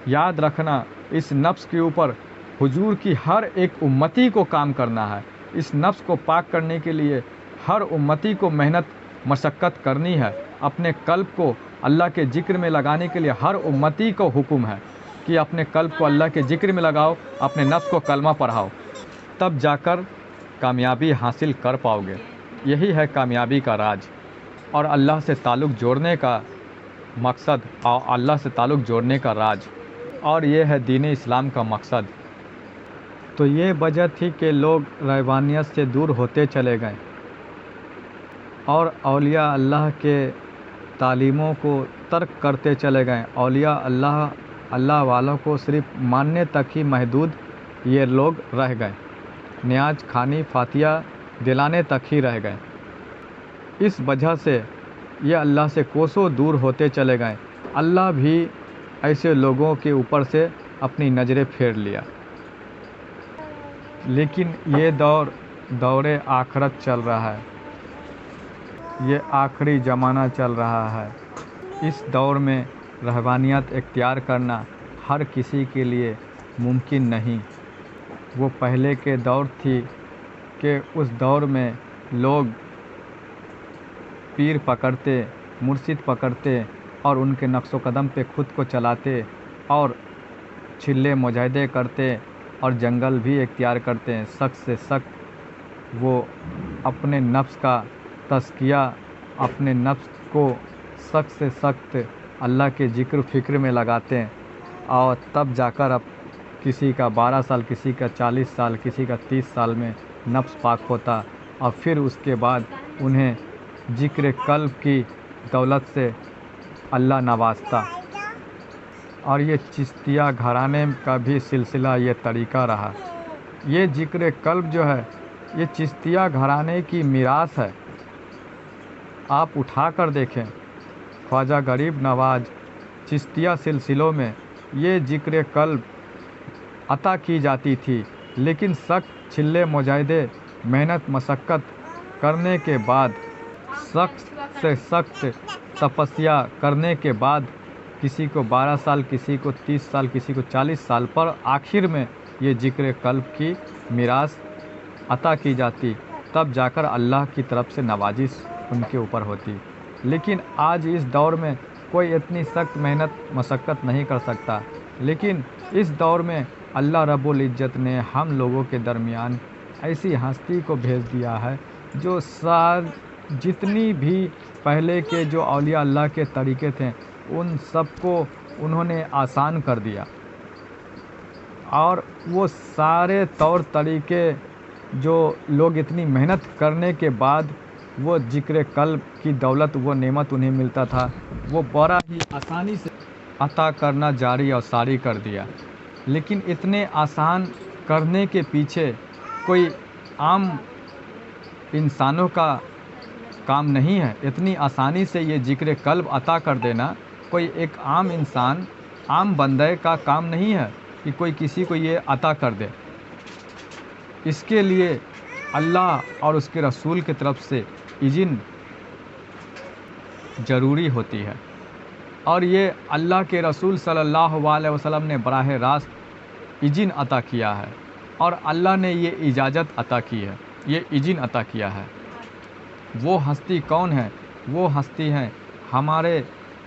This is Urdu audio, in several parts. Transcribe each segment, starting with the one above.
یاد رکھنا اس نفس کے اوپر حضور کی ہر ایک امتی کو کام کرنا ہے. اس نفس کو پاک کرنے کے لیے ہر امتی کو محنت مشقت کرنی ہے. اپنے قلب کو اللہ کے ذکر میں لگانے کے لیے ہر امتی کو حکم ہے کہ اپنے قلب کو اللہ کے ذکر میں لگاؤ، اپنے نفس کو کلمہ پڑھاؤ، تب جا کر کامیابی حاصل کر پاؤ گے. یہی ہے کامیابی کا راز اور اللہ سے تعلق جوڑنے کا مقصد اور اللہ سے تعلق جوڑنے کا راز، اور یہ ہے دین اسلام کا مقصد. تو یہ وجہ تھی کہ لوگ رحبانیت سے دور ہوتے چلے گئے اور اولیاء اللہ کے تعلیموں کو ترک کرتے چلے گئے. اولیاء اللہ والوں کو صرف ماننے تک ہی محدود یہ لوگ رہ گئے، نیاز خوانی فاتحہ دلانے تک ہی رہ گئے. اس وجہ سے یہ اللہ سے کوسوں دور ہوتے چلے گئے. اللہ بھی ایسے لوگوں کے اوپر سے اپنی نظریں پھیر لیا. لیکن یہ دور آخرت چل رہا ہے، یہ آخری زمانہ چل رہا ہے. اس دور میں رحبانیت اختیار کرنا ہر کسی کے لیے ممکن نہیں. وہ پہلے کے دور تھی کہ اس دور میں لوگ پیر پکڑتے، مرشد پکڑتے اور ان کے نقش و قدم پہ خود کو چلاتے اور چھلے مجاہدے کرتے اور جنگل بھی اختیار کرتے ہیں. سخت سے سخت وہ اپنے نفس کا تزکیہ، اپنے نفس کو سخت سے سخت اللہ کے ذکر فکر میں لگاتے ہیں، اور تب جا کر اب کسی کا 12 سال، کسی کا 40 سال، کسی کا 30 سال میں نفس پاک ہوتا، اور پھر اس کے بعد انہیں ذکر قلب کی دولت سے اللہ نوازتا. اور یہ چشتیہ گھرانے کا بھی سلسلہ، یہ طریقہ رہا. یہ ذکر قلب جو ہے یہ چشتیہ گھرانے کی میراث ہے. آپ اٹھا کر دیکھیں، خواجہ غریب نواز چشتیہ سلسلوں میں یہ ذکر قلب عطا کی جاتی تھی، لیکن سخت چھلے مجاہدے محنت مشقت کرنے کے بعد، سخت سے سخت تپسیا کرنے کے بعد کسی کو 12 سال، کسی کو 30 سال، کسی کو 40 سال پر آخر میں یہ ذکر قلب کی میراث عطا کی جاتی. تب جا کر اللہ کی طرف سے نوازش ان کے اوپر ہوتی. لیکن آج اس دور میں کوئی اتنی سخت محنت مشقت نہیں کر سکتا. لیکن اس دور میں اللہ رب العزت نے ہم لوگوں کے درمیان ایسی ہستی کو بھیج دیا ہے جو جتنی بھی پہلے کے جو اولیاء اللہ کے طریقے تھے ان سب کو انہوں نے آسان کر دیا، اور وہ سارے طور طریقے جو لوگ اتنی محنت کرنے کے بعد وہ ذکر قلب کی دولت، وہ نعمت انہیں ملتا تھا، وہ بڑا ہی آسانی سے عطا کرنا جاری اور ساری کر دیا. لیکن اتنے آسان کرنے کے پیچھے کوئی عام انسانوں کا کام نہیں ہے. اتنی آسانی سے یہ ذکر قلب عطا کر دینا کوئی ایک عام انسان، عام بندے کا کام نہیں ہے کہ کوئی کسی کو یہ عطا کر دے. اس کے لیے اللہ اور اس کے رسول کی طرف سے اذن ضروری ہوتی ہے، اور یہ اللہ کے رسول صلی اللہ علیہ وسلم نے براہ راست اذن عطا کیا ہے، اور اللہ نے یہ اجازت عطا کی ہے، یہ اذن عطا کیا ہے. وہ ہستی کون ہے؟ وہ ہستی ہیں ہمارے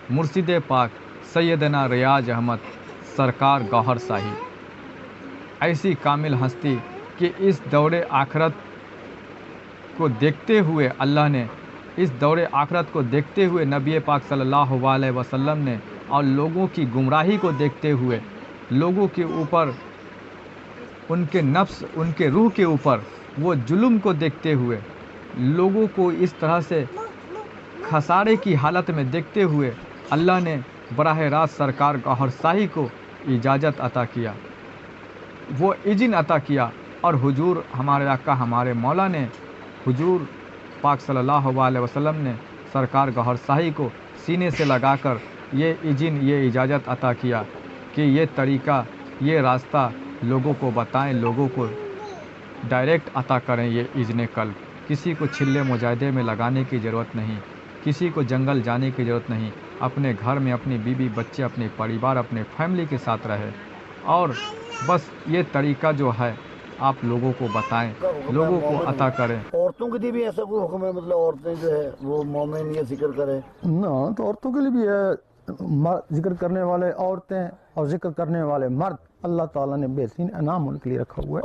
مرشد پاک سیدنا ریاض احمد سرکار گوہر شاہی. ایسی کامل ہستی کہ اس دور آخرت کو دیکھتے ہوئے اللہ نے، اس دور آخرت کو دیکھتے ہوئے نبی پاک صلی اللہ علیہ وسلم نے، اور لوگوں کی گمراہی کو دیکھتے ہوئے، لوگوں کے اوپر ان کے نفس، ان کے روح کے اوپر وہ ظلم کو دیکھتے ہوئے، لوگوں کو اس طرح سے خسارے کی حالت میں دیکھتے ہوئے اللہ نے براہ راست سرکار گوہر شاہی کو اجازت عطا کیا، وہ اذن عطا کیا. اور حضور ہمارے آقا ہمارے مولا نے، حضور پاک صلی اللہ علیہ وسلم نے سرکار گوہر شاہی کو سینے سے لگا کر یہ اذن، یہ اجازت عطا کیا کہ یہ طریقہ، یہ راستہ لوگوں کو بتائیں، لوگوں کو ڈائریکٹ عطا کریں یہ اذن قلب. کسی کو چھلے مجاہدے میں لگانے کی ضرورت نہیں، کسی کو جنگل جانے کی ضرورت نہیں. اپنے گھر میں اپنی بیوی بچے اپنے پریوار اپنے فیملی کے ساتھ رہے، اور بس یہ طریقہ جو ہے آپ لوگوں کو بتائیں، لوگوں کو عطا کریں۔ عورتوں کے لیے بھی ایسا کوئی حکم ہے، مطلب عورتیں جو ہے وہ مومن یہ ذکر کریں؟ نہ، تو عورتوں کے لیے بھی ہے، ذکر کرنے والے عورتیں اور ذکر کرنے والے مرد، اللہ تعالیٰ نے بہترین انعام ان کے لیے رکھا ہوا ہے،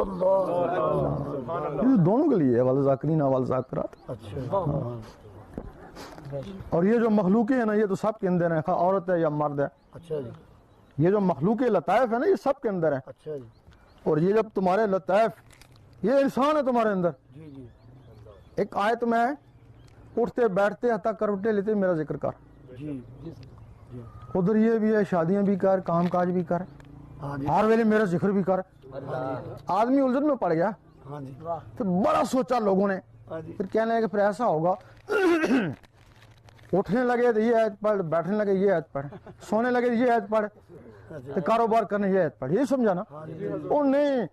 یہ دونوں کے لیے ہے، والذاکرین والذاکرات۔ اچھا، اور یہ جو مخلوقیں ہیں نا، یہ تو سب کے اندر ہیں، خواہ عورت ہے یا مرد ہے، اچھا جی، یہ جو مخلوق لطائف ہے نا، یہ سب کے اندر ہیں۔ اچھا جی، اور یہ جب تمہارے لطائف، یہ انسان ہے تمہارے اندر، جی جی، ایک آیت میں اٹھتے بیٹھتے حتیٰ کروٹے لیتے میرا ذکر کر، جی، ادھر یہ بھی ہے، شادیاں بھی کر، کام کاج بھی کر، ہاں جی، ہر ویلے میرا ذکر بھی کر۔ آدمی الجھن میں پڑ گیا، ہاں جی، پھر بڑا سوچا لوگوں نے، ہاں جی، پھر کہنے لگے پھر ایسا ہوگا، اٹھنے لگے تو یہ آیت پڑھ، بیٹھنے لگے یہ آیت پڑھ، سونے لگے یہ آیت پڑھ، تو کاروبار کرنے یہ آیت پڑھ، یہ سمجھا نا؟ او نہیں،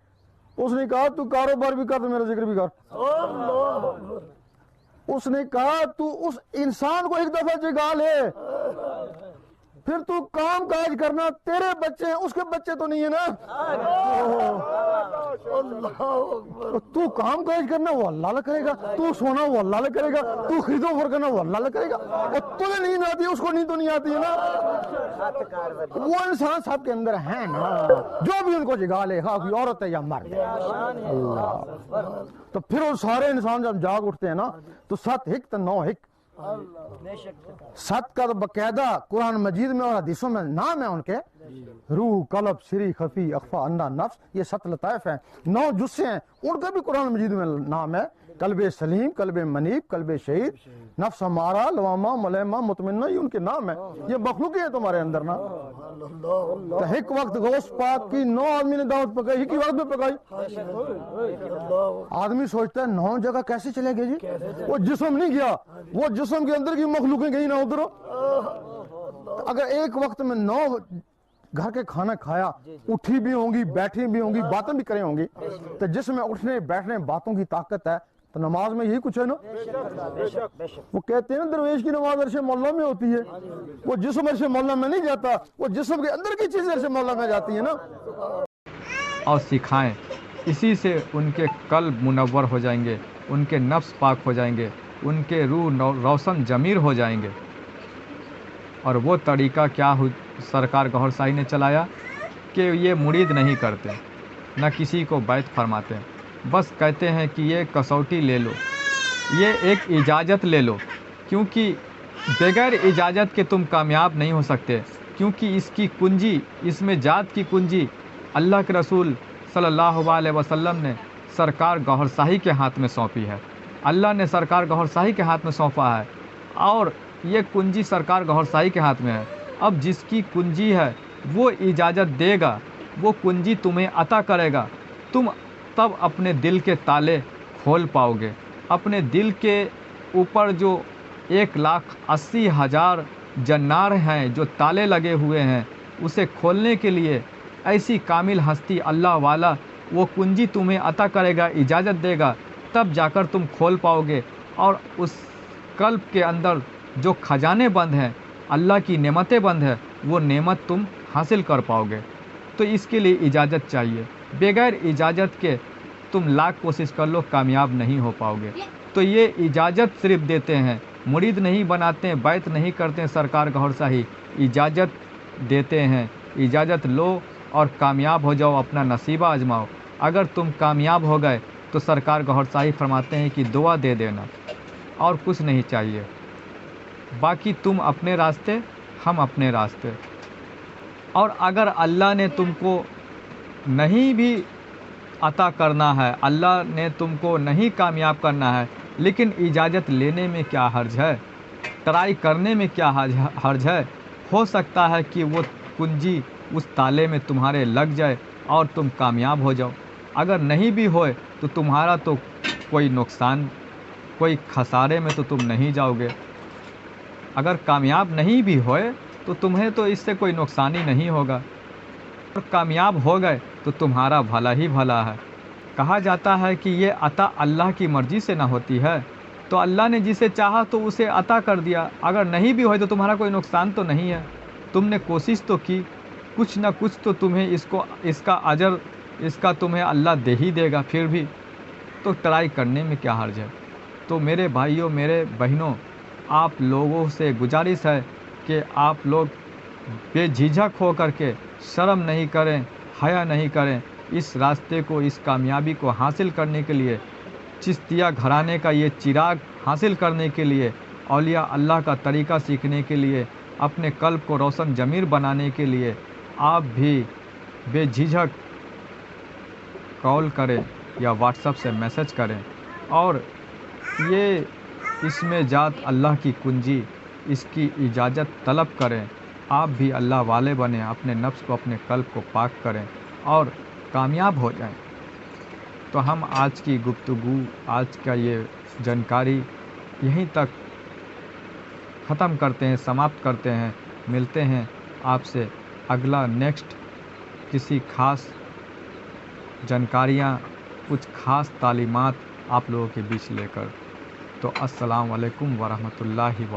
اس نے کہا تو کاروبار بھی کر تو میرا ذکر بھی کر۔ اس نے کہا تو اس انسان کو ایک دفعہ جگا لے، پھر تو کام کاج کرنا، تیرے بچے ہیں، اس کے بچے تو نہیں ہے نا، تو کام کاج کرنا وہ اللہ اللہ کرے گا، تو سونا وہ اللہ اللہ کرے گا، تو خرید و فروخت کرنا وہ اللہ اللہ کرے گا، اور تجھے نیند آتی ہے اس کو نیند تو نہیں آتی ہے نا۔ وہ انسان سب کے اندر ہیں نا، جو بھی ان کو جگا لے، خواہ کوئی عورت ہے یا مرد۔ اللہ، تو پھر وہ سارے انسان جب جاگ اٹھتے ہیں نا، تو 7 ہک تو 9 ہک، 7 کا تو باقاعدہ قرآن مجید میں اور حدیثوں میں نام ہے ان کے، روح، قلب، سری، خفی، اخفا، اندھا، نفس، یہ 7 لطائف ہیں، 9 جزے ہیں، ان کا بھی قرآن مجید میں نام ہے، قلب سلیم، قلب منیب، قلب شہید، نفس ہمارا، لوامہ، ملیمہ، مطمئنہ، یہ ان کے نام ہے، یہ مخلوق ہے تمہارے اندر نا۔ تو ایک وقت غوث پاک کی 9 آدمی نے دعوت پکائی، ایک ہی وقت میں پکائی۔ آدمی سوچتا ہے 9 جگہ کیسے چلے گئے جی؟ وہ جسم نہیں گیا، وہ جسم کے اندر کی مخلوقیں گئی نہ ادھر۔ اگر ایک وقت میں 9 گھر کے کھانا کھایا، اٹھی بھی ہوں گی، بیٹھی بھی ہوں گی، باتیں بھی کریں ہوں گی، تو جس میں اٹھنے بیٹھنے باتوں کی طاقت ہے، تو نماز میں یہی کچھ ہے نا۔ وہ کہتے ہیں نا درویش کی نماز عرش مولا میں ہوتی ہے، وہ جسم عرش مولا میں نہیں جاتا، وہ جسم کے اندر کی چیزیں عرش مولا میں جاتی ہیں نا۔ اور سکھائیں، اسی سے ان کے قلب منور ہو جائیں گے، ان کے نفس پاک ہو جائیں گے، ان کے روح روشن ضمیر ہو جائیں گے۔ اور وہ طریقہ کیا سرکار گوھر شاہی نے چلایا کہ یہ مرید نہیں کرتے، نہ کسی کو بیعت فرماتے، بس کہتے ہیں کہ یہ کسوٹی لے لو، یہ ایک اجازت لے لو، کیونکہ بغیر اجازت کے تم کامیاب نہیں ہو سکتے، کیونکہ اس کی کنجی، اس میں جات کی کنجی اللہ کے رسول صلی اللہ علیہ وسلم نے سرکار گوھر شاہی کے ہاتھ میں سونپی ہے، اللہ نے سرکار گوھر شاہی کے ہاتھ میں سونپا ہے، اور یہ کنجی سرکار گوھر شاہی کے ہاتھ میں ہے۔ اب جس کی کنجی ہے وہ اجازت دے گا، وہ کنجی تمہیں عطا کرے گا، تم تب اپنے دل کے تالے کھول پاؤ گے۔ اپنے دل کے اوپر جو 1,80,000 جنار ہیں، جو تالے لگے ہوئے ہیں، اسے کھولنے کے لیے ایسی کامل ہستی اللہ والا وہ کنجی تمہیں عطا کرے گا، اجازت دے گا، تب جا کر تم کھول پاؤ گے، اور اس قلب کے اندر جو خزانے بند ہیں، اللہ کی نعمتیں بند ہیں، وہ نعمت تم حاصل کر پاؤ گے۔ تو اس کے لیے اجازت چاہیے، بغیر اجازت کے تم لاکھ کوشش کر لو، کامیاب نہیں ہو پاؤ گے۔ تو یہ اجازت صرف دیتے ہیں، مرید نہیں بناتے ہیں، بیعت نہیں کرتے ہیں سرکار گوھر شاہی، اجازت دیتے ہیں، اجازت لو اور کامیاب ہو جاؤ، اپنا نصیبہ آزماؤ۔ اگر تم کامیاب ہو گئے تو سرکار گوھر شاہی فرماتے ہیں کہ دعا دے دینا، اور کچھ نہیں چاہیے، باقی تم اپنے راستے، ہم اپنے راستے۔ اور اگر اللہ نے تم کو نہیں بھی عطا کرنا ہے، اللہ نے تم کو نہیں کامیاب کرنا ہے، لیکن اجازت لینے میں کیا حرج ہے، ٹرائی کرنے میں کیا حرج ہے؟ ہو سکتا ہے کہ وہ کنجی اس تالے میں تمہارے لگ جائے اور تم کامیاب ہو جاؤ۔ اگر نہیں بھی ہوئے تو تمہارا تو کوئی نقصان، کوئی خسارے میں تو تم نہیں جاؤ گے۔ اگر کامیاب نہیں بھی ہوئے تو تمہیں تو اس سے کوئی نقصان ہی نہیں ہوگا، اور کامیاب ہو گئے تو تمہارا بھلا ہی بھلا ہے۔ کہا جاتا ہے کہ یہ عطا اللہ کی مرضی سے نہ ہوتی ہے، تو اللہ نے جسے چاہا تو اسے عطا کر دیا، اگر نہیں بھی ہوئے تو تمہارا کوئی نقصان تو نہیں ہے، تم نے کوشش تو کی، کچھ نہ کچھ تو تمہیں اس کا اجر اس کا تمہیں اللہ دے ہی دے گا، پھر بھی تو ٹرائی کرنے میں کیا حرج ہے۔ تو میرے بھائیوں، میرے بہنوں، آپ لوگوں سے گزارش ہے کہ آپ لوگ بے جھجھک ہو کر کے شرم نہیں کریں، حیا نہیں کریں، اس راستے کو، اس کامیابی کو حاصل کرنے کے لیے، چشتیہ گھرانے کا یہ چراغ حاصل کرنے کے لیے، اولیاء اللہ کا طریقہ سیکھنے کے لیے، اپنے قلب کو روشن ضمیر بنانے کے لیے آپ بھی بے جھجھک کال کریں یا واٹس ایپ سے میسج کریں، اور یہ اس میں ذات اللہ کی کنجی، اس کی اجازت طلب کریں، آپ بھی اللہ والے بنیں، اپنے نفس کو، اپنے قلب کو پاک کریں اور کامیاب ہو جائیں۔ تو ہم آج کی گفتگو، آج کا یہ جانکاری یہیں تک ختم کرتے ہیں، سماپت کرتے ہیں۔ ملتے ہیں آپ سے اگلا نیکسٹ کسی خاص جانکاریاں، کچھ خاص تعلیمات آپ لوگوں کے بیچ لے کر۔ تو السلام علیکم ورحمۃ اللہ وبرکاتہ۔